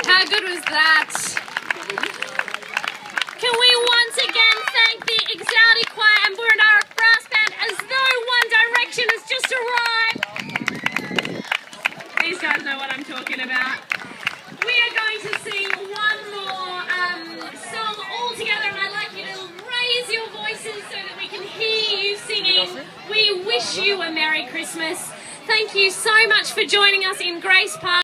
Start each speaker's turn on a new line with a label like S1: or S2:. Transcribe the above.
S1: How good was that? Can we once again thank the Exalti Choir and Booranara Brass Band as though One Direction has just arrived? These guys know what I'm talking about. We are going to sing one more song all together, and I'd like you to raise your voices so that we can hear you singing. We wish you a Merry Christmas. Thank you so much for joining us in Grace Park.